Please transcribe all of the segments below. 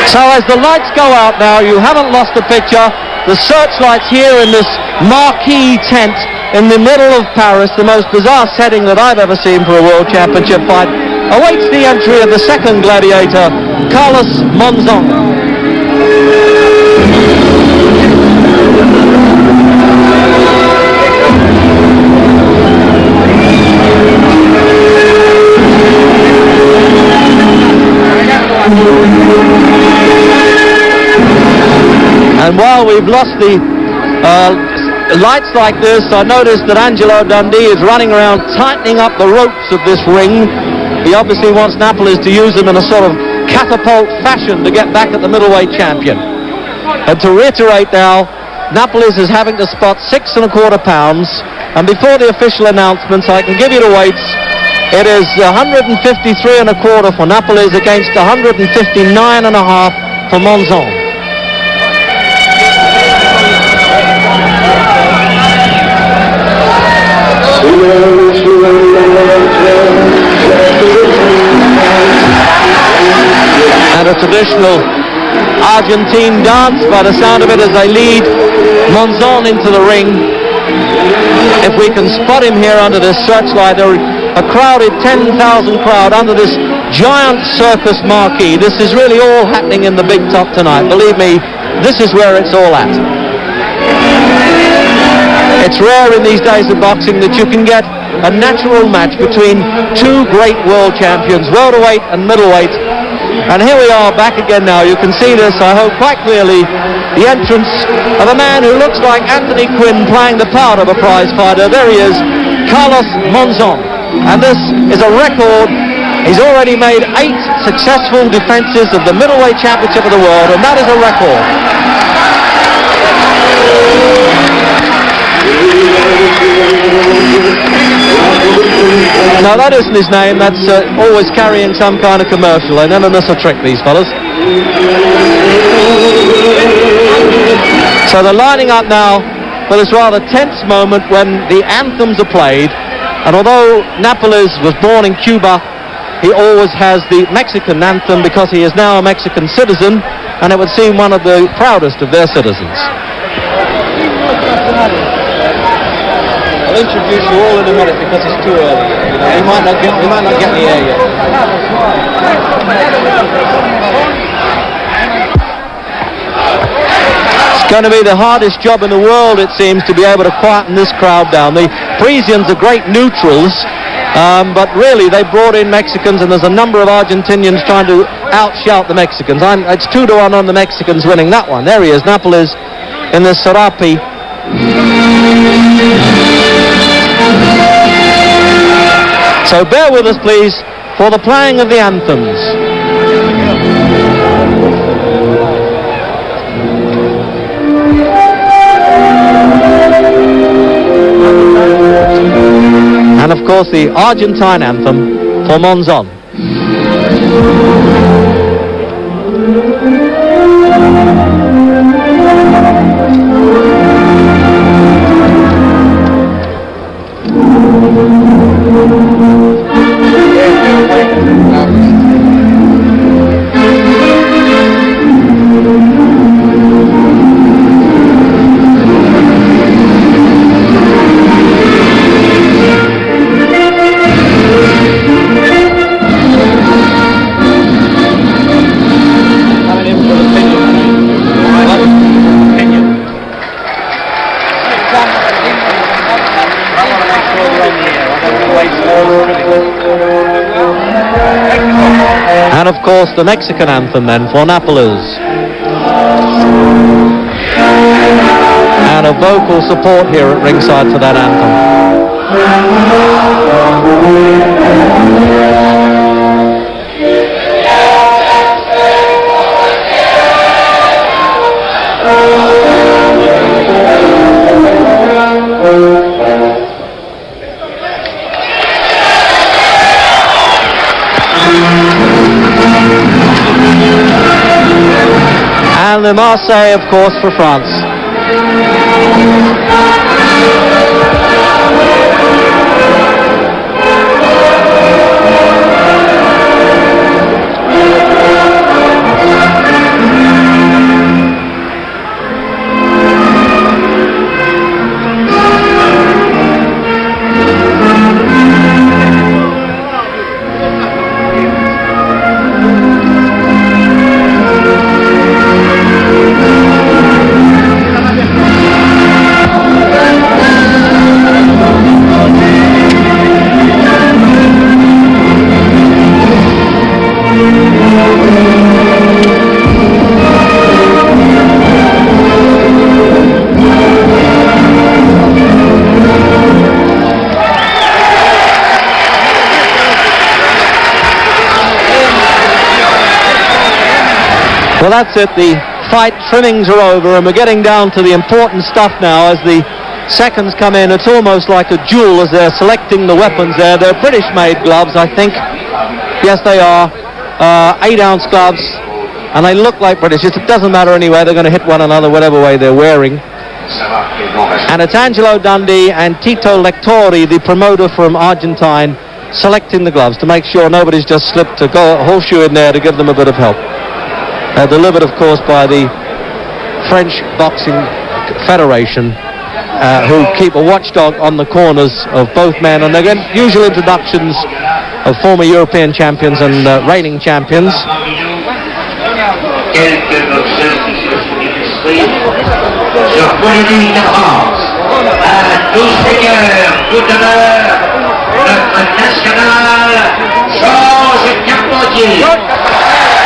So as the lights go out now, you haven't lost a picture. The searchlights here in this marquee tent in the middle of Paris, the most bizarre setting that I've ever seen for a World Championship fight, awaits the entry of the second gladiator, Carlos Monzon. And while we've lost the lights like this, I noticed that Angelo Dundee is running around tightening up the ropes of this ring. He obviously wants Napoles to use them in a sort of catapult fashion to get back at the middleweight champion. And to reiterate now, Napoles is having to spot 6 1/4 pounds, and before the official announcements I can give you the weights. It is 153 1/4 for Napoles against 159 1/2 for Monzon. And a traditional Argentine dance by the sound of it as they lead Monzon into the ring. If we can spot him here under this searchlight, a crowded 10,000 crowd under this giant circus marquee. This is really all happening in the big top tonight. Believe me, this is where it's all at. It's rare in these days of boxing that you can get a natural match between two great world champions, welterweight and middleweight. And here we are back again now. You can see this, I hope, quite clearly. The entrance of a man who looks like Anthony Quinn playing the part of a prize fighter. There he is, Carlos Monzon. And this is a record. He's already made 8 successful defenses of the middleweight championship of the world, and that is a record. Now that isn't his name, that's always carrying some kind of commercial. They never miss a trick, these fellas. So they're lining up now for this rather tense moment when the anthems are played. And although Napoles was born in Cuba, he always has the Mexican anthem because he is now a Mexican citizen, and it would seem one of the proudest of their citizens. I'll introduce you all in a minute because it's too early. We might not get in the air yet. It's going to be the hardest job in the world, it seems, to be able to quieten this crowd down. The Parisians are great neutrals, but really they brought in Mexicans, and there's a number of Argentinians trying to outshout the Mexicans. It's 2-1 on the Mexicans winning that one. There he is, Napoles in the Serape. So bear with us, please, for the playing of the anthems. And of course the Argentine anthem for Monzon. And of course the Mexican anthem then for Napoles. And a vocal support here at ringside for that anthem. And the Marseille, of course, for France. Well, that's it. The fight trimmings are over, and we're getting down to the important stuff now as the seconds come in. It's almost like a duel as they're selecting the weapons there. They're British-made gloves, I think. Yes, they are. 8-ounce gloves, and they look like British. It doesn't matter anyway. They're going to hit one another whatever way they're wearing. And it's Angelo Dundee and Tito Lectori, the promoter from Argentine, selecting the gloves to make sure nobody's just slipped a horseshoe in there to give them a bit of help. Delivered, of course, by the French Boxing Federation, who keep a watchdog on the corners of both men. And again, usual introductions of former European champions and reigning champions.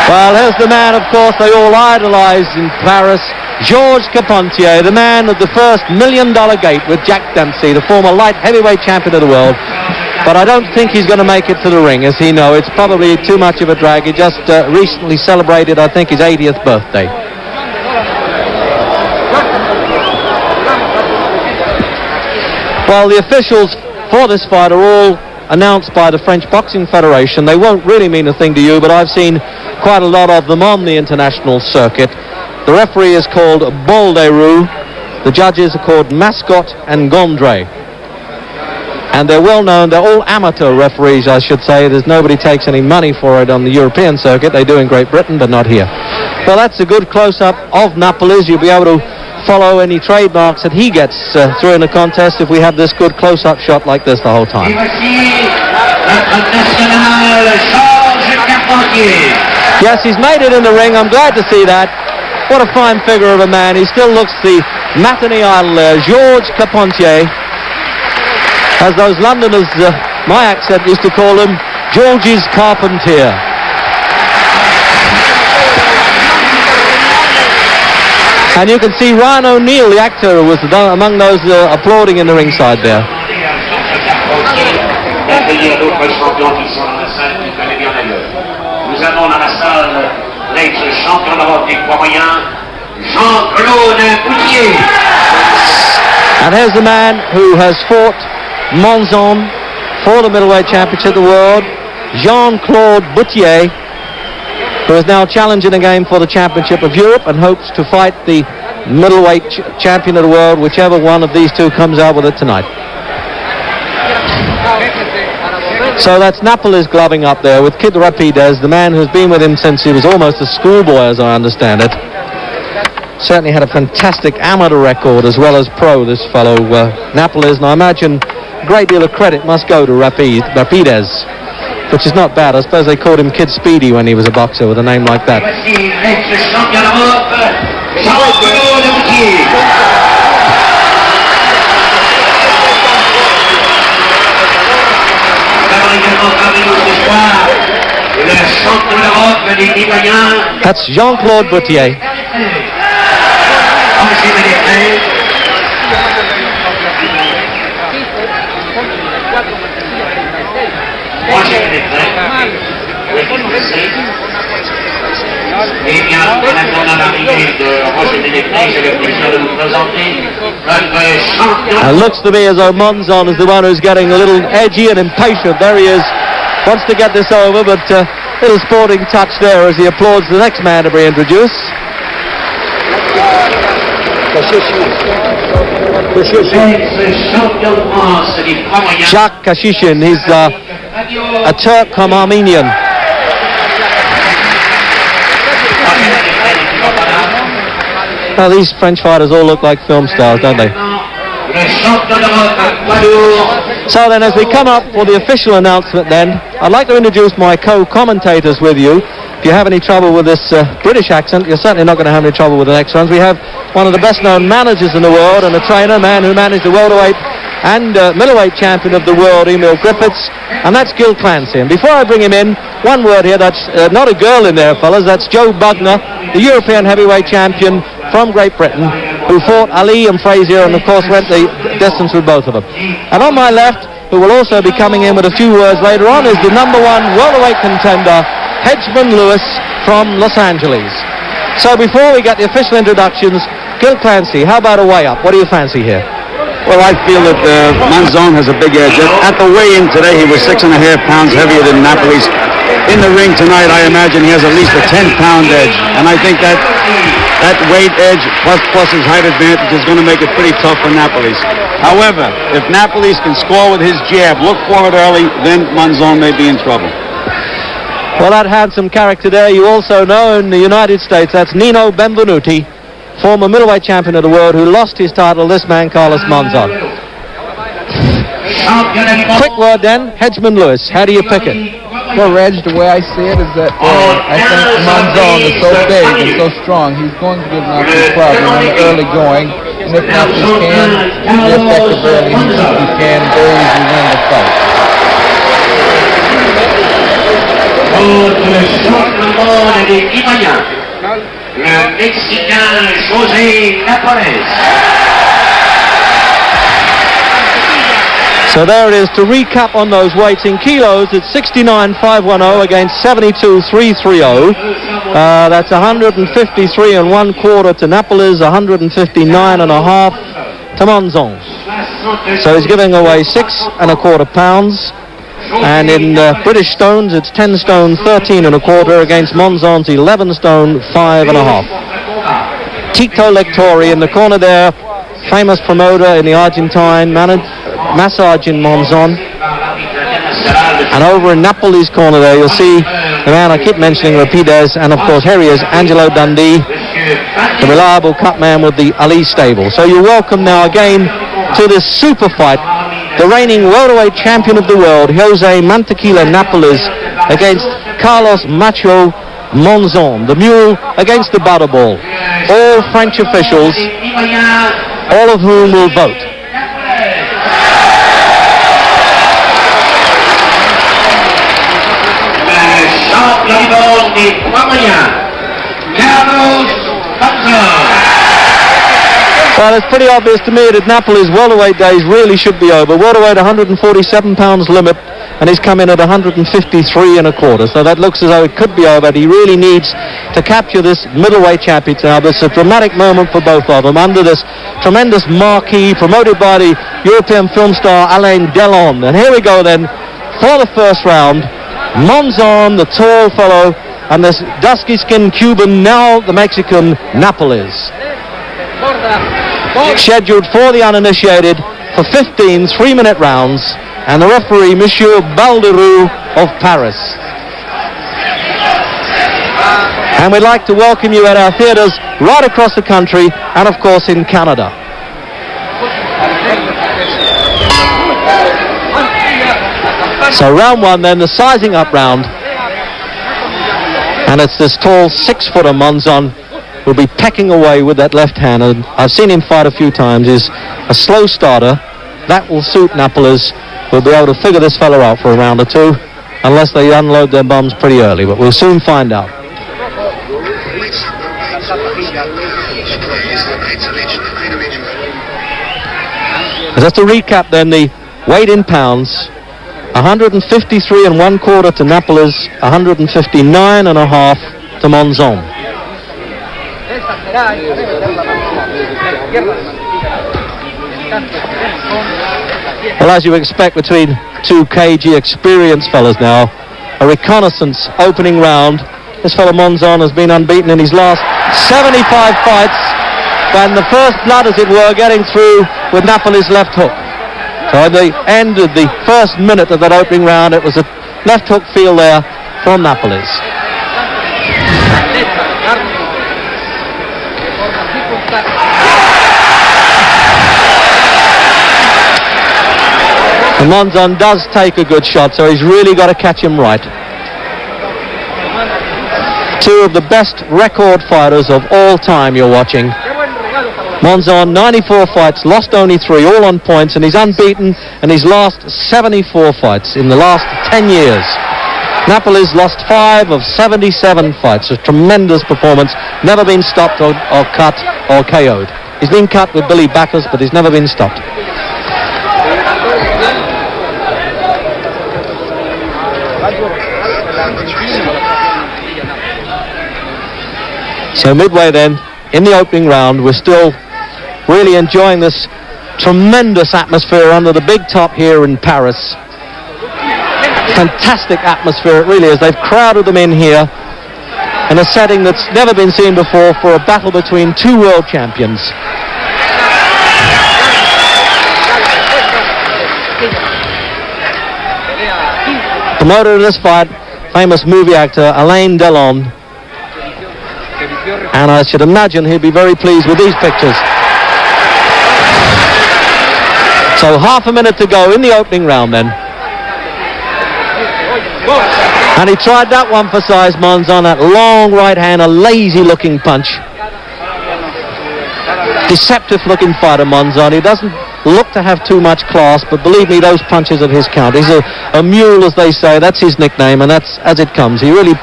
Well, here's the man, of course, they all idolized in Paris, Georges Carpentier, the man of the first $1 Million Gate with Jack Dempsey, the former light heavyweight champion of the world. But I don't think he's going to make it to the ring, as he knows. It's probably too much of a drag. He just recently celebrated, I think, his 80th birthday. Well, the officials for this fight are all announced by the French Boxing Federation. They won't really mean a thing to you, but I've seen quite a lot of them on the international circuit. The referee is called Balderou. The judges are called Mascot and Gondry. And they're well known. They're all amateur referees, I should say. There's nobody takes any money for it on the European circuit. They do in Great Britain, but not here. Well, that's a good close-up of Napoles. You'll be able to follow any trademarks that he gets through in the contest if we have this good close-up shot like this the whole time. Yes, he's made it in the ring. I'm glad to see that. What a fine figure of a man. He still looks the matinee idol there, Georges Carpentier. As those Londoners, my accent used to call him, George's Carpentier. And you can see Ryan O'Neill, the actor, was among those applauding in the ringside there. And here's the man who has fought MONZON for the middleweight championship of the world, Jean-Claude Boutier, who is now challenging again for the championship of Europe and hopes to fight the middleweight champion of the world, whichever one of these two comes out with it tonight. So that's Napoles gloving up there with Kid Rapides, the man who's been with him since he was almost a schoolboy, as I understand it. Certainly had a fantastic amateur record as well as pro, this fellow Napoles, and I imagine a great deal of credit must go to Rapides, which is not bad. I suppose they called him Kid Speedy when he was a boxer with a name like that. That's Jean-Claude Boutier. It looks to me as though MONZON is the one who's getting a little edgy and impatient. There he is, wants to get this over, but little sporting touch there as he applauds the next man to be introduced. Jacques Kashishin, he's a Turk come Armenian. Now these French fighters all look like film stars, don't they? So then as we come up for the official announcement then, I'd like to introduce my co-commentators with you. If you have any trouble with this British accent, you're certainly not going to have any trouble with the next ones. We have one of the best known managers in the world and a trainer, man who managed the welterweight and middleweight champion of the world, Emil Griffiths, and that's Gil Clancy. And before I bring him in, one word here, that's not a girl in there, fellas, that's Joe Bugner, the European heavyweight champion from Great Britain, who fought Ali and Frazier and of course went the distance with both of them. And on my left, who will also be coming in with a few words later on, is the #1 welterweight contender, Hedgeman Lewis from Los Angeles. So before we get the official introductions, Gil Clancy, how about a weigh-up? What do you fancy here? Well, I feel that MONZON has a big edge. At the weigh-in today, he was 6.5 pounds heavier than Napoles. In the ring tonight, I imagine he has at least a 10-pound edge. And I think that weight edge plus his height advantage is going to make it pretty tough for Napoles. However, if Napoles can score with his jab, look forward early, then MONZON may be in trouble. Well, that handsome character there, you also know in the United States, that's Nino Benvenuti, former middleweight champion of the world, who lost his title, this man, Carlos MONZON. Quick word then, Hedgeman Lewis, how do you pick it? Well, Reg, the way I see it is that I think MONZON is so big and so strong, he's going to give Napoles problem in the early going, and if Napoles can be effective early, he can very easily win the fight. Le Mexicain José Napoles. So there it is, to recap on those weights in kilos, it's 69,510 against 72,330. That's 153 1/4 to Napoles, 159 1/2 to MONZON. So he's giving away 6 1/4 pounds. And in British stones, it's 10 stone 13 1/4 against MONZON's 11 stone 5 1/2. Tito Lectori in the corner there, famous promoter in the Argentine, massaging MONZON. And over in Napoles' corner there, you'll see the man I keep mentioning, Rapides, and of course here he is, Angelo Dundee, the reliable cut man with the Ali stable. So you're welcome now again to this super fight. The reigning welterweight champion of the world, Jose Mantequilla Napoles, against Carlos Macho MONZON, the mule against the butterball. All French officials, all of whom will vote. Well, it's pretty obvious to me that Napoles' welterweight days really should be over. Welterweight 147 pounds limit, and he's come in at 153 1/4. So that looks as though it could be over. He really needs to capture this middleweight championship now. This is a dramatic moment for both of them under this tremendous marquee promoted by the European film star Alain Delon. And here we go then for the first round. MONZON, the tall fellow, and this dusky-skinned Cuban, now the Mexican Napoles. Scheduled for the uninitiated for 15 3-minute rounds, and the referee, Monsieur Balderou of Paris. And we'd like to welcome you at our theatres right across the country, and of course in Canada. So round one then, the sizing up round, and it's this tall 6-footer MONZON will be pecking away with that left hand. And I've seen him fight a few times. He's a slow starter. That will suit Napoles. We'll be able to figure this fella out for a round or two, unless they unload their bums pretty early, but we'll soon find out. Just to recap then, the weight in pounds, 153 1/4 to Napoles, 159 1/2 to MONZON. Well, as you expect between two cagey experienced fellas now, a reconnaissance opening round. This fellow MONZON has been unbeaten in his last 75 fights, and the first blood, as it were, getting through with Napoles' left hook. So at the end of the first minute of that opening round, it was a left hook feel there from Napoles. And MONZON does take a good shot, so he's really got to catch him right. Two of the best record fighters of all time you're watching. Monzon, 94 fights, lost only 3, all on points, and he's unbeaten, and he's lost 74 fights in the last 10 years. Napoles lost 5 of 77 fights, a tremendous performance, never been stopped or cut or KO'd. He's been cut with Billy Backus, but he's never been stopped. So midway then, in the opening round, we're still really enjoying this tremendous atmosphere under the big top here in Paris. Fantastic atmosphere it really is. They've crowded them in here in a setting that's never been seen before for a battle between two world champions. Promoter of this fight, famous movie actor Alain Delon, and I should imagine he'd be very pleased with these pictures. So half a minute to go in the opening round then. And he tried that one for size, Monzon, that long right hand, a lazy looking punch. Deceptive looking fighter, Monzon. He doesn't look to have too much class, but believe me, those punches at his count. He's a mule, as they say. That's his nickname, and that's as it comes. He really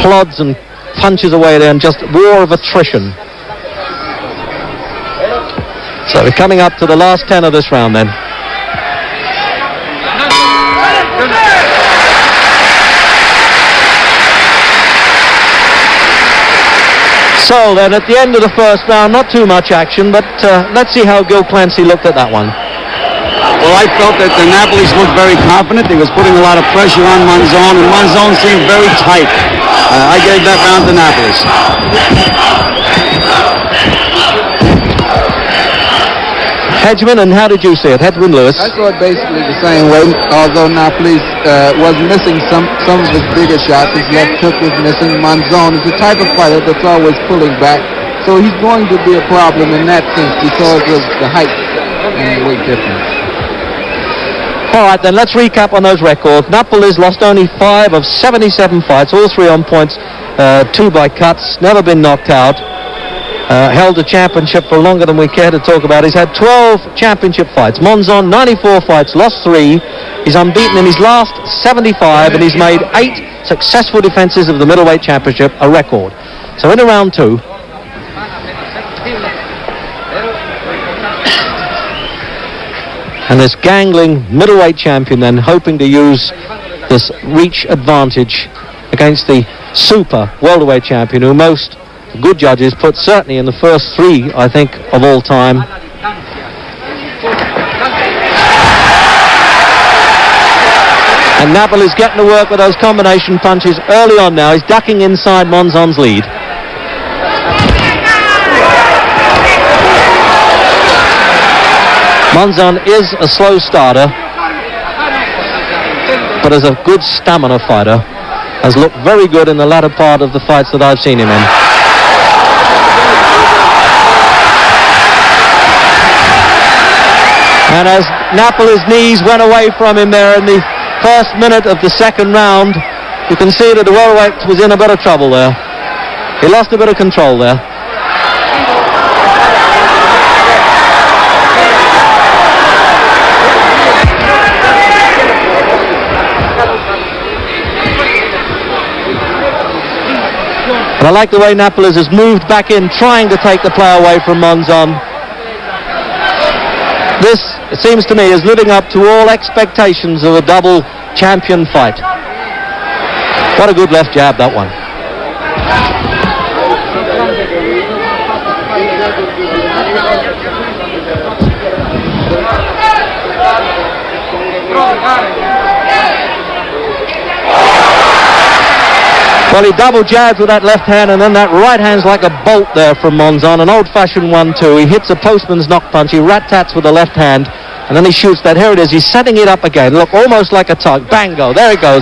plods and punches away there, and just war of attrition. So we're coming up to the last 10 of this round then. So then at the end of the first round, not too much action, but let's see how Gil Clancy looked at that one. Well, I felt that the Napoles looked very confident. He was putting a lot of pressure on Monzon, and Monzon seemed very tight. I gave that round to Napoles. Hedgeman, and how did you see it? Hedgeman Lewis. I saw it basically the same way, although Napoles was missing some of his bigger shots. His left hook was missing. Monzon is the type of fighter that's always pulling back, so he's going to be a problem in that sense because of the height and the weight difference. All right, then let's recap on those records. Napoles lost only 5 of 77 fights, all 3 on points, 2 by cuts, never been knocked out. Held a championship for longer than we care to talk about. He's had 12 championship fights. Monzon, 94 fights, lost 3. He's unbeaten in his last 75, and he's made 8 successful defenses of the middleweight championship, a record. So into round 2. And this gangling middleweight champion then hoping to use this reach advantage against the super welterweight champion, who most good judges put certainly in the first 3, I think, of all time. And Napoles getting to work with those combination punches early on now. He's ducking inside Monzon's lead. Monzon is a slow starter, but as a good stamina fighter, has looked very good in the latter part of the fights that I've seen him in. And as Napoles' knees went away from him there in the first minute of the second round, you can see that the welterweight was in a bit of trouble there. He lost a bit of control there. But I like the way Napoles has moved back in, trying to take the play away from Monzon. This, it seems to me, is living up to all expectations of a double champion fight. What a good left jab, that one. Well, he double jabs with that left hand, and then that right hand's like a bolt there from Monzon, an old-fashioned 1-2. He hits a postman's knock punch, he rat-tats with the left hand, and then he shoots that. Here it is, he's setting it up again. Look, almost like a tug. Bango, there it goes.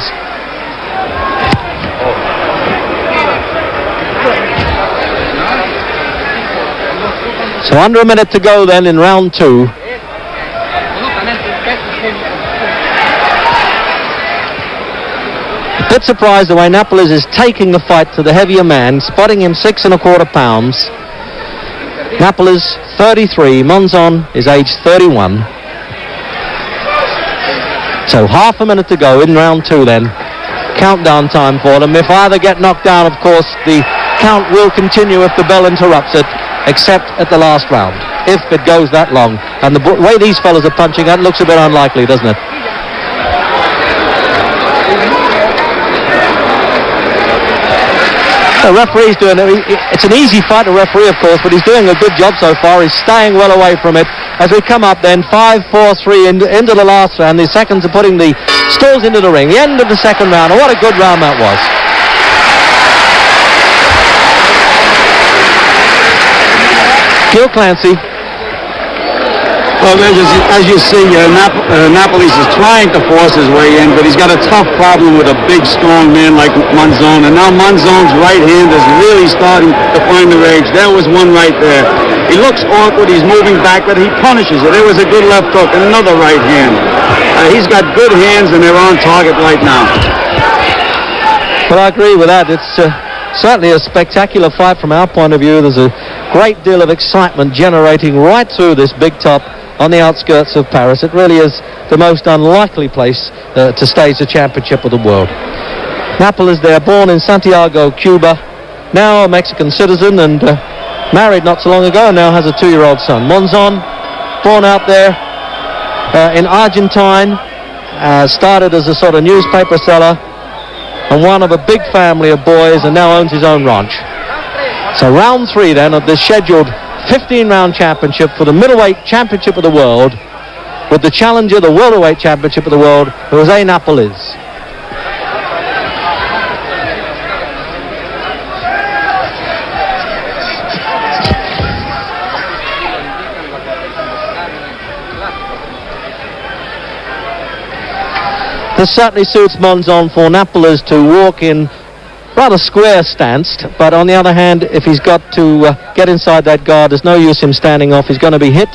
So under a minute to go then in round 2. A bit surprised the way Napoles is taking the fight to the heavier man, spotting him 6 1/4 pounds. Napoles 33, Monzon is age 31. So half a minute to go in round 2 then. Countdown time for them. If either get knocked down, of course, the count will continue if the bell interrupts it, except at the last round, if it goes that long. And the way these fellas are punching, that looks a bit unlikely, doesn't it? The referee's doing it. It's an easy fight to referee, of course, but he's doing a good job so far. He's staying well away from it. As we come up then, 5, 4, 3 into the last round. The seconds are putting the stalls into the ring. The end of the second round. And what a good round that was. Gil Clancy. Well, as you see, Napoles is trying to force his way in, but he's got a tough problem with a big, strong man like Monzon. And now Monzon's right hand is really starting to find the range. There was one right there. He looks awkward. He's moving back, but he punishes it. There was a good left hook and another right hand. He's got good hands, and they're on target right now. Well, I agree with that. It's certainly a spectacular fight from our point of view. There's a great deal of excitement generating right through this big top on the outskirts of Paris. It really is the most unlikely place to stage the championship of the world. Napoles there, born in Santiago, Cuba, now a Mexican citizen and married not so long ago, and now has a 2-year-old son. Monzon, born out there in Argentine, started as a sort of newspaper seller and one of a big family of boys, and now owns his own ranch. So round 3 then of this scheduled 15-round championship for the middleweight championship of the world, with the challenger, the welterweight championship of the world, Jose Napoles. This certainly suits Monzon for Napoles to walk in rather square stanced, but on the other hand, if he's got to get inside that guard, there's no use him standing off. He's going to be hit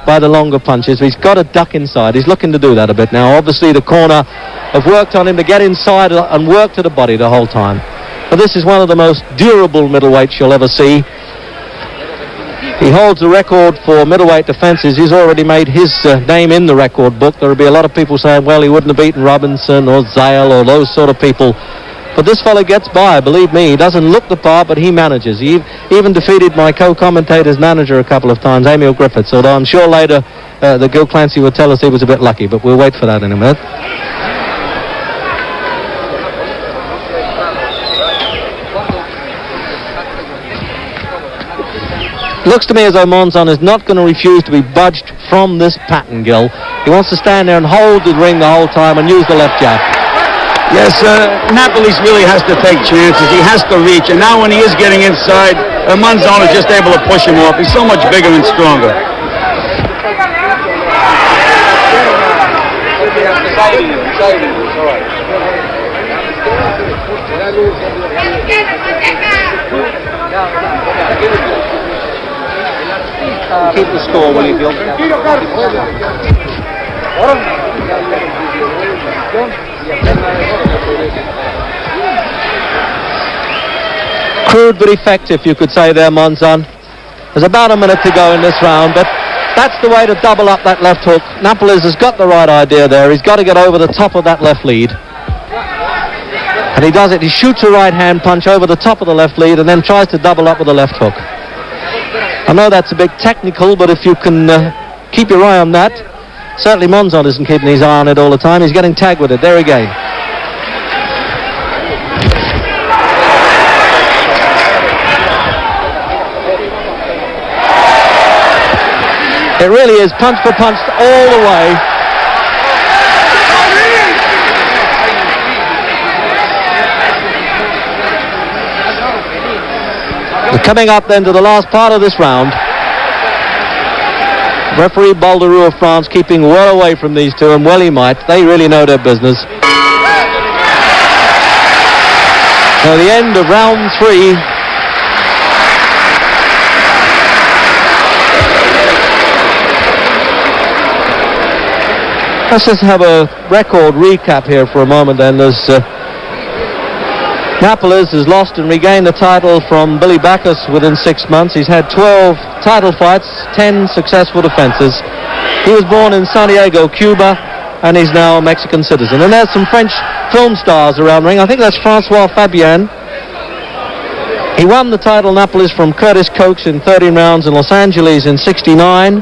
by the longer punches. He's got to duck inside. He's looking to do that a bit now. Obviously, the corner have worked on him to get inside and work to the body the whole time. But this is one of the most durable middleweights you'll ever see. He holds the record for middleweight defenses. He's already made his name in the record book. There will be a lot of people saying, well, he wouldn't have beaten Robinson or Zale or those sort of people. But this fellow gets by, believe me. He doesn't look the part, but he manages. He even defeated my co-commentator's manager a couple of times, Emil Griffiths, although I'm sure later the Gil Clancy would tell us he was a bit lucky, but we'll wait for that in a minute. Looks to me as though Monzon is not going to refuse to be budged from this pattern, Gil. He wants to stand there and hold the ring the whole time and use the left jab. Yes, Napoles really has to take chances. He has to reach, and now when he is getting inside, Monzon is just able to push him off. He's so much bigger and stronger. Keep the score, will you, Gil? Crude but effective, you could say there, Monzon. There's about a minute to go in this round, but that's the way to double up that left hook. Napoles has got the right idea there. He's got to get over the top of that left lead. And he does it. He shoots a right hand punch over the top of the left lead and then tries to double up with the left hook. I know that's a bit technical, but if you can keep your eye on that. Certainly Monzon isn't keeping his eye on it all the time. He's getting tagged with it. There again. It really is punch for punch all the way. We're coming up then to the last part of this round. Referee Balderou of France keeping well away from these two, and well he might. They really know their business. So the end of round 3. Let's just have a record recap here for a moment then. There's Napoles has lost and regained the title from Billy Backus within 6 months. He's had 12 title fights, 10 successful defenses. He was born in Santiago, Cuba, and he's now a Mexican citizen. And there's some French film stars around the ring. I think that's Francois Fabian. He won the title, Napoles, from Curtis Coates in 13 rounds in Los Angeles in 69.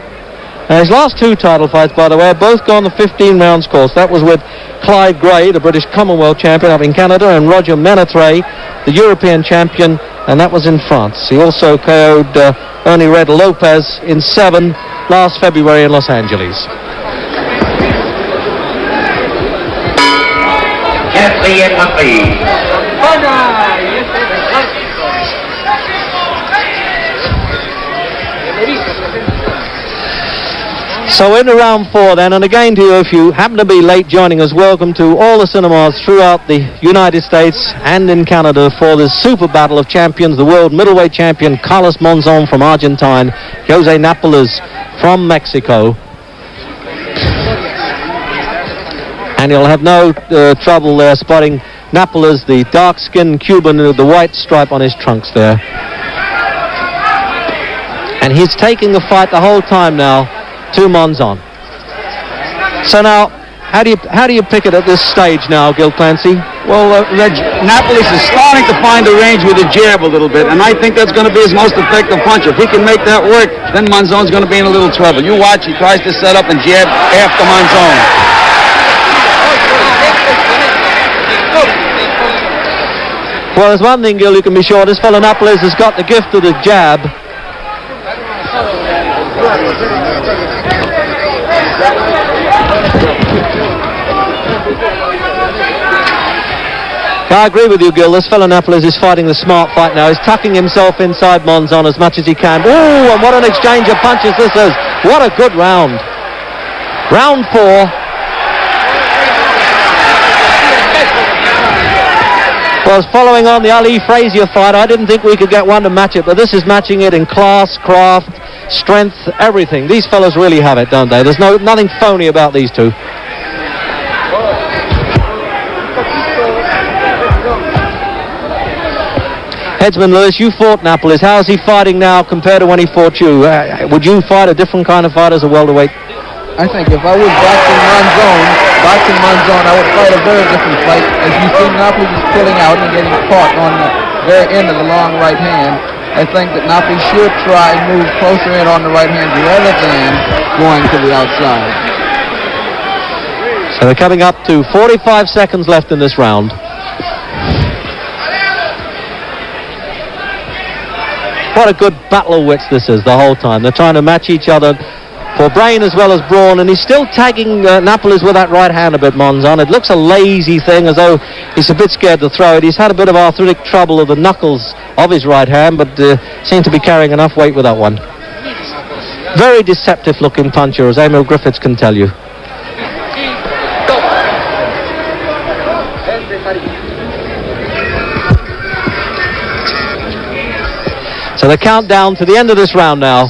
His last 2 title fights, by the way, have both gone the 15 rounds course. That was with Clyde Gray, the British Commonwealth champion up in Canada, and Roger Menetre, the European champion, and that was in France. He also KO'd Ernie Red Lopez in 7 last February in Los Angeles. Quatrième reprise. So into round 4 then, and again to you, if you happen to be late joining us, welcome to all the cinemas throughout the United States and in Canada for this super battle of champions, the world middleweight champion Carlos Monzon from Argentine, Jose Napoles from Mexico. And you'll have no trouble there spotting Napoles, the dark-skinned Cuban with the white stripe on his trunks there. And he's taking the fight the whole time now to Monzon. So now, how do you pick it at this stage now, Gil Clancy? Well, Napoles is starting to find the range with the jab a little bit, and I think that's going to be his most effective punch. If he can make that work, then Monzon's going to be in a little trouble. You watch, he tries to set up and jab after Monzon. Well, there's one thing, Gil, you can be sure. This fellow Napoles has got the gift of the jab. I agree with you, Gil. This fellow Napoles is fighting the smart fight now. He's tucking himself inside Monzon as much as he can. Ooh, and what an exchange of punches this is. What a good round. Round 4. Well, following on the Ali Frazier fight, I didn't think we could get one to match it, but this is matching it in class, craft, strength, everything. These fellows really have it, don't they? There's nothing phony about these two. Headsman Lewis, you fought Napoles. How is he fighting now compared to when he fought you? Would you fight a different kind of fight as a welterweight? I think if I was boxing Monzon, I would fight a very different fight. As you see, Napoles is pulling out and getting caught on the very end of the long right hand. I think that Napoles should try and move closer in on the right hand rather than going to the outside. So they're coming up to 45 seconds left in this round. What a good battle of wits this is the whole time. They're trying to match each other for brain as well as brawn, and he's still tagging Napoles with that right hand a bit, Monzon. It looks a lazy thing, as though he's a bit scared to throw it. He's had a bit of arthritic trouble of the knuckles of his right hand, but seemed to be carrying enough weight with that one. Very deceptive looking puncher, as Emil Griffiths can tell you. So the countdown to the end of this round now.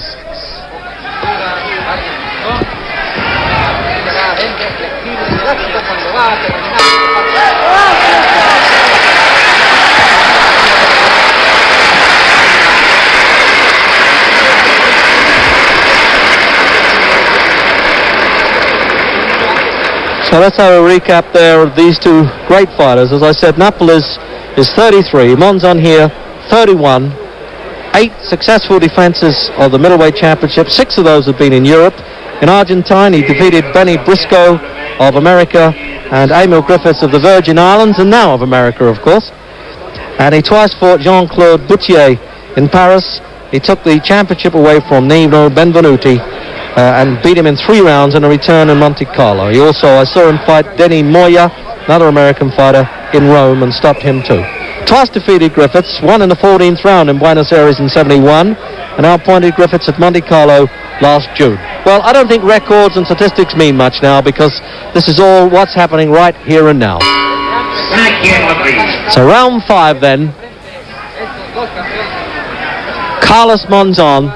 So let's have a recap there of these two great fighters. As I said, Napoles is 33, Monzon here 31. 8 successful defenses of the middleweight championship. 6 of those have been in Europe. In Argentine, he defeated Benny Briscoe of America and Emil Griffiths of the Virgin Islands, and now of America, of course. And he twice fought Jean-Claude Boutier in Paris. He took the championship away from Nino Benvenuti and beat him in 3 rounds in a return in Monte Carlo. I saw him fight Denny Moya, another American fighter, in Rome, and stopped him too. Twice defeated Griffiths, won in the 14th round in Buenos Aires in 71, and outpointed Griffiths at Monte Carlo last June. Well, I don't think records and statistics mean much now, because this is all what's happening right here and now. So round 5 then. Carlos Monzon,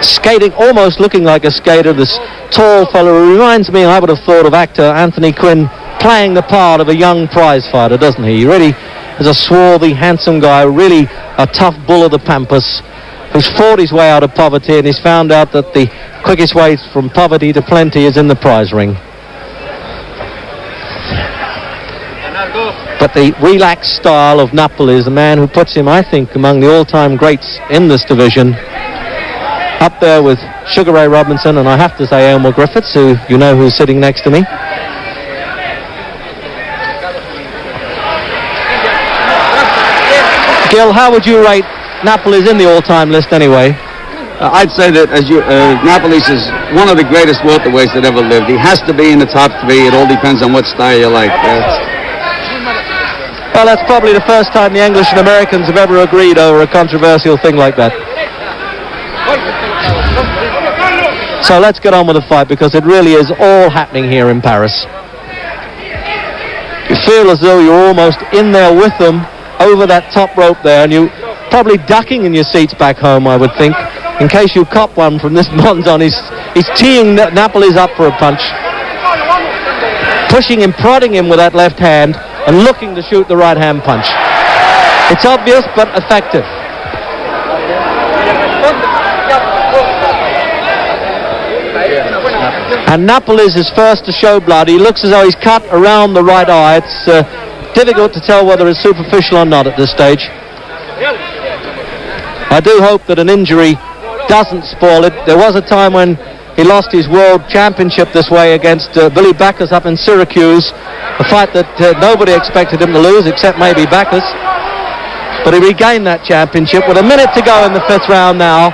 skating, almost looking like a skater, this tall fellow who reminds me, I would have thought, of actor Anthony Quinn playing the part of a young prize fighter, doesn't he? He really is a swarthy, handsome guy, really a tough bull of the pampas, who's fought his way out of poverty, and he's found out that the quickest way from poverty to plenty is in the prize ring. But the relaxed style of Napoles, a man who puts him, I think, among the all-time greats in this division, up there with Sugar Ray Robinson, and I have to say Elmer Griffiths, who you know who's sitting next to me. Gil, how would you rate Napoles in the all-time list anyway? I'd say that Napoles is one of the greatest welterweights that ever lived. He has to be in the top 3. It all depends on what style you like. Well, that's probably the first time the English and Americans have ever agreed over a controversial thing like that. So let's get on with the fight, because it really is all happening here in Paris. You feel as though you're almost in there with them over that top rope there, and you're probably ducking in your seats back home, I would think, in case you cop one from this Monzon. He's teeing Napoles up for a punch, pushing him, prodding him with that left hand, and looking to shoot the right hand punch. It's obvious but effective. And Napoles is first to show blood. He looks as though he's cut around the right eye. It's difficult to tell whether it's superficial or not at this stage. I do hope that an injury doesn't spoil it. There was a time when he lost his world championship this way against Billy Backus up in Syracuse, a fight that nobody expected him to lose except maybe Backus. But he regained that championship with a minute to go in the 5th round now,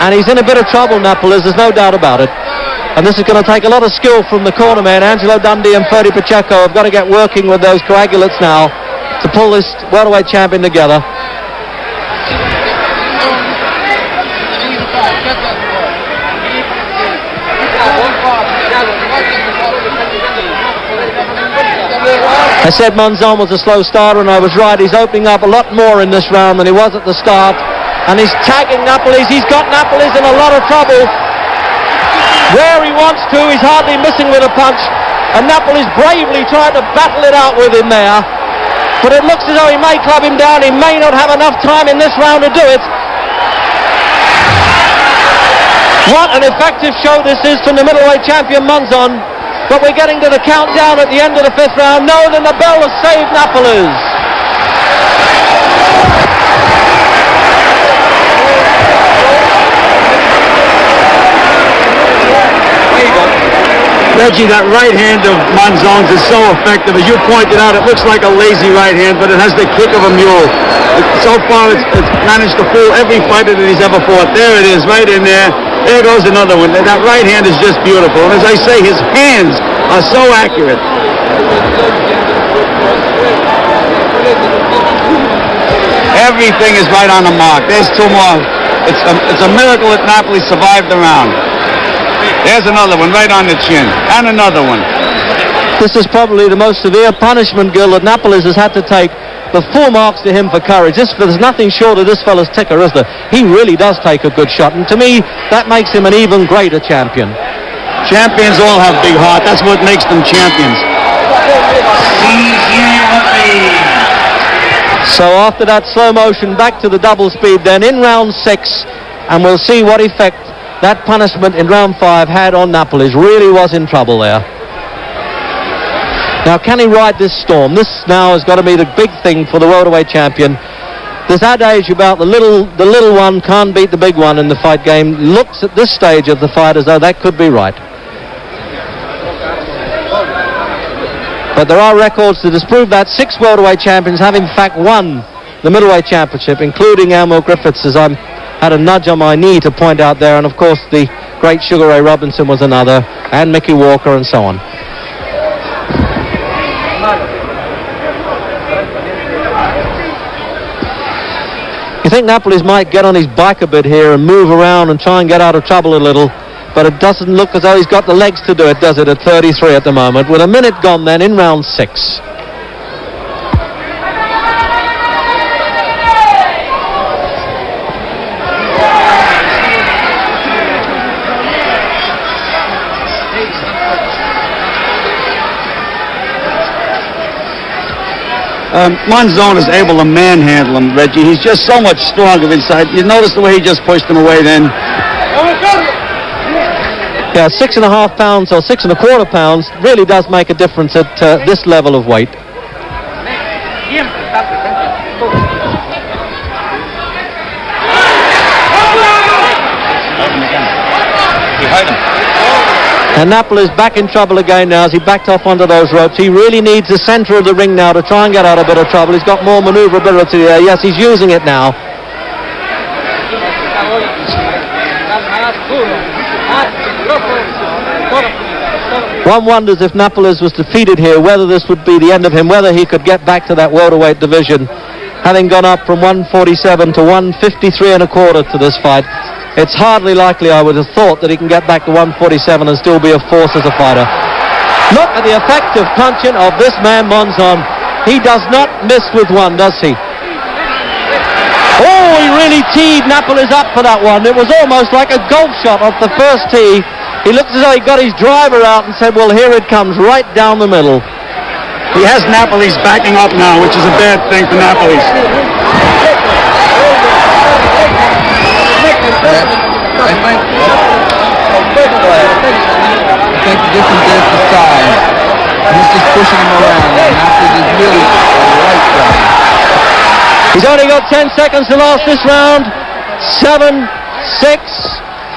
and he's in a bit of trouble, Napoles, there's no doubt about it. And this is going to take a lot of skill from the corner man. Angelo Dundee and Ferdy Pacheco have got to get working with those coagulates now to pull this welterweight champion together. I said Monzon was a slow starter, and I was right. He's opening up a lot more in this round than he was at the start, and he's tagging Napoles. He's got Napoles in a lot of trouble. Where he wants to, he's hardly missing with a punch, and Napoles bravely tried to battle it out with him there, but it looks as though he may club him down. He may not have enough time in this round to do it. What an effective show this is from the middleweight champion Monzon. But we're getting to the countdown at the end of the 5th round. No, then the bell has saved Napoles. Reggie, that right hand of Monzon's is so effective. As you pointed out, it looks like a lazy right hand, but it has the kick of a mule. So far, it's managed to fool every fighter that he's ever fought. There it is, right in there. There goes another one. That right hand is just beautiful. And as I say, his hands are so accurate. Everything is right on the mark. There's 2 more. It's a miracle that Napoles survived the round. There's another one right on the chin. And another one. This is probably the most severe punishment, Gil, that Napoles has had to take. The full marks to him for courage. There's nothing short of this fella's ticker, is there? He really does take a good shot, and to me, that makes him an even greater champion. Champions all have big heart. That's what makes them champions. So after that slow motion, back to the double speed then in round 6, and we'll see what effect that punishment in round 5 had on Napoles. Really was in trouble there. Now, can he ride this storm? This now has got to be the big thing for the welterweight champion. This adage about the little one can't beat the big one in the fight game looks at this stage of the fight as though that could be right. But there are records to disprove that. 6 welterweight champions have in fact won the middleweight championship, including Elmer Griffiths, as I had a nudge on my knee to point out there, and of course the great Sugar Ray Robinson was another, and Mickey Walker, and so on. You think Napoles might get on his bike a bit here and move around and try and get out of trouble a little, but it doesn't look as though he's got the legs to do it, does it, at 33 at the moment, with a minute gone then in round 6. Monzon is able to manhandle him, Reggie. He's just so much stronger inside. You notice the way he just pushed him away then? Yeah, 6.5 pounds or 6.25 pounds really does make a difference at this level of weight. And Napoles back in trouble again now as he backed off onto those ropes. He really needs the center of the ring now to try and get out of a bit of trouble. He's got more maneuverability there. Yes, he's using it now. One wonders if Napoles was defeated here, whether this would be the end of him, whether he could get back to that welterweight division, having gone up from 147 to 153.25 to this fight. It's hardly likely, I would have thought, that he can get back to 147 and still be a force as a fighter. Look at the effective punching of this man, Monzon. He does not miss with one, does he? Oh, he really teed Napoles up for that one. It was almost like a golf shot off the first tee. He looked as though he got his driver out and said, well, here it comes, right down the middle. He has Napoles backing up now, which is a bad thing for Napoles. I think the difference is the size. He's just pushing him around, and Napoles is really right down. He's only got 10 seconds to last this round. 7, 6,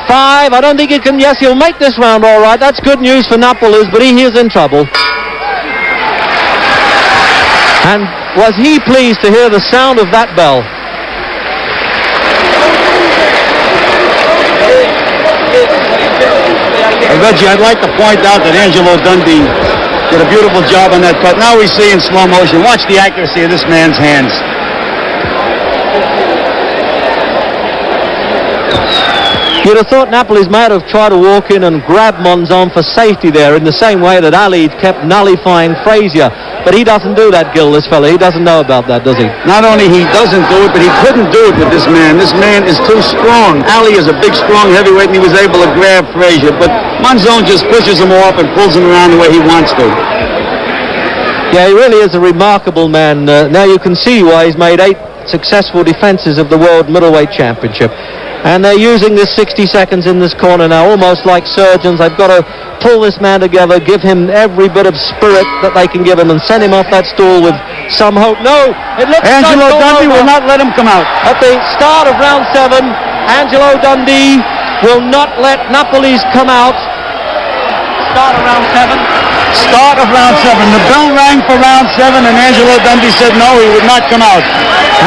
5. I don't think he can. Yes, he'll make this round all right. That's good news for Napoles, but he is in trouble. And was he pleased to hear the sound of that bell? Reggie, I'd like to point out that Angelo Dundee did a beautiful job on that cut. Now we see in slow motion. Watch the accuracy of this man's hands. You'd have thought Napoles might have tried to walk in and grab Monzon for safety there in the same way that Ali kept nullifying Frazier. But he doesn't do that, Gil, this fella. He doesn't know about that, does he? Not only he doesn't do it, but he couldn't do it with this man. This man is too strong. Ali is a big, strong heavyweight, and he was able to grab Frazier. But Monzon just pushes him off and pulls him around the way he wants to. Yeah, he really is a remarkable man. Now you can see why he's made 8 successful defenses of the World Middleweight Championship. And they're using this 60 seconds in this corner now, almost like surgeons. They've got to pull this man together, give him every bit of spirit that they can give him, and send him off that stool with some hope. No, it looks like Angelo Dundee will not let him come out. At the start of round 7, Angelo Dundee will not let Napoles come out. Start of round 7. Start of round 7. The bell rang for round 7, and Angelo Dundee said no, he would not come out.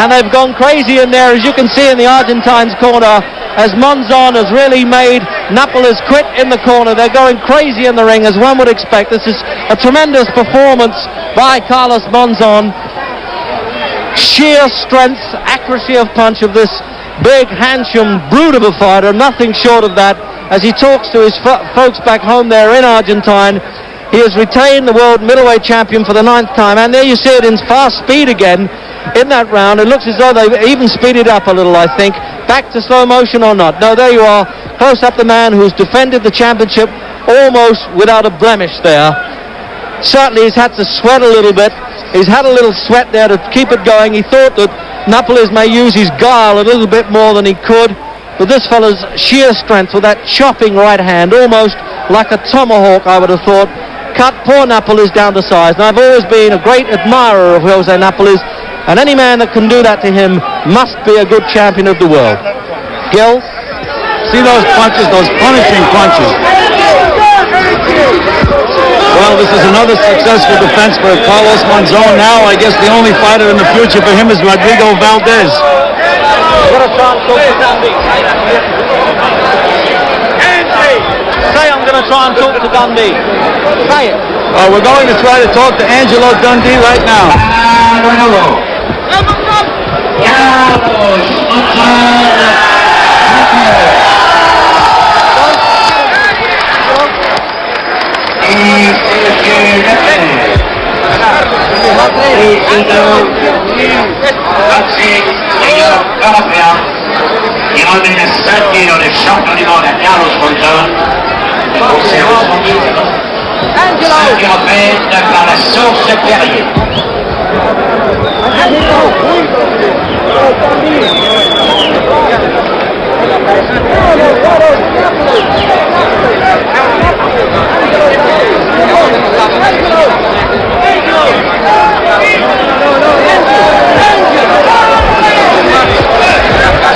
And they've gone crazy in there, as you can see in the Argentine's corner, as Monzon has really made Napoles quit in the corner. They're going crazy in the ring, as one would expect. This is a tremendous performance by Carlos Monzon. Sheer strength, accuracy of punch of this big, handsome brute of a fighter, nothing short of that. As he talks to his folks back home there in Argentine, he has retained the world middleweight champion for the 9th time, and there you see it in fast speed again in that round. It looks as though they've even speeded up a little, I think. Back to slow motion or not. No, there you are. Close up the man who's defended the championship almost without a blemish there. Certainly he's had to sweat a little bit. He's had a little sweat there to keep it going. He thought that Napoles may use his guile a little bit more than he could. But this fella's sheer strength with that chopping right hand, almost like a tomahawk, I would have thought, cut poor Napoles down to size. And I've always been a great admirer of Jose Napoles, and any man that can do that to him must be a good champion of the world. Gil? See those punches, those punishing punches. Well, this is another successful defense for Carlos Monzon. Now, I guess the only fighter in the future for him is Rodrigo Valdez. Say I'm going to try and talk to Dundee. Say it. We're going to try to talk to Angelo Dundee right now. Inoltre il messaggio del sciocco di moda Carlos Monzon Angelo Bend par la source Perrier.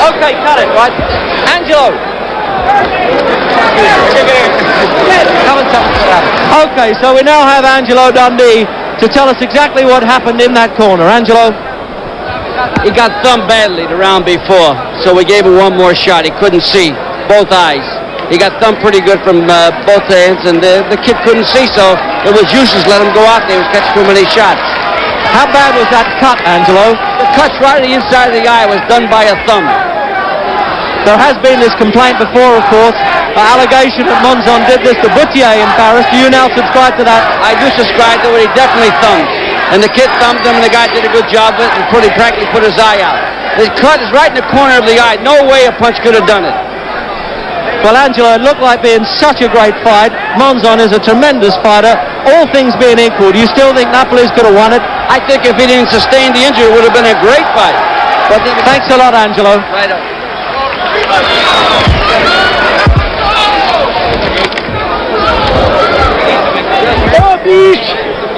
Okay, cut it, right? Angelo! Okay, so we now have Angelo Dundee to tell us exactly what happened in that corner. Angelo? He got thumbed badly the round before, so we gave him one more shot. He couldn't see, both eyes. He got thumbed pretty good from both hands, and the kid couldn't see, so it was useless. Let him go out there. He was catching too many shots. How bad was that cut, Angelo? The cut's right at the inside of the eye was done by a thumb. There has been this complaint before, of course. Allegation that Monzon did this to Boutier in Paris. Do you now subscribe to that? I do subscribe to it. He definitely thumbed. And the kid thumbed him, and the guy did a good job of it and practically put his eye out. The cut is right in the corner of the eye. No way a punch could have done it. Well, Angelo, it looked like being such a great fight. Monzon is a tremendous fighter. All things being equal, do you still think Napoles could have won it? I think if he didn't sustain the injury, it would have been a great fight. But thanks a lot, Angelo. Right up.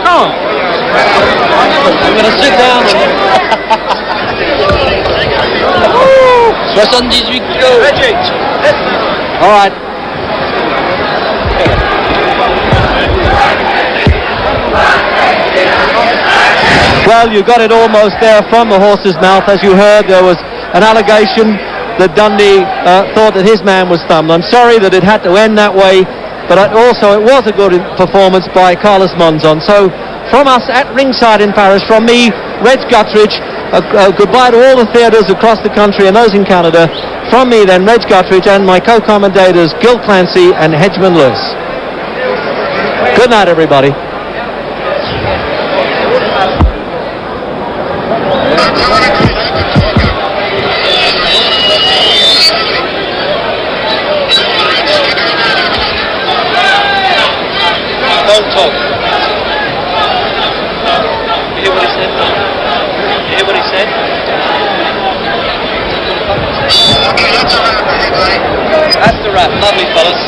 Come on. I'm going to sit down. 78 kilos. All right. Well, you got it almost there from the horse's mouth. As you heard, there was an allegation that Dundee thought that his man was thumbed. I'm sorry that it had to end that way, but also it was a good performance by Carlos Monzon. So from us at ringside in Paris, from me, Reg Guttridge, goodbye to all the theatres across the country and those in Canada. From me then, Reg Guttridge, and my co-commentators Gil Clancy and Hedgeman Lewis. Good night, everybody. Don't talk. You hear what he said? You hear what he said? Okay, that's a wrap, everybody. That's the wrap. Lovely, fellas.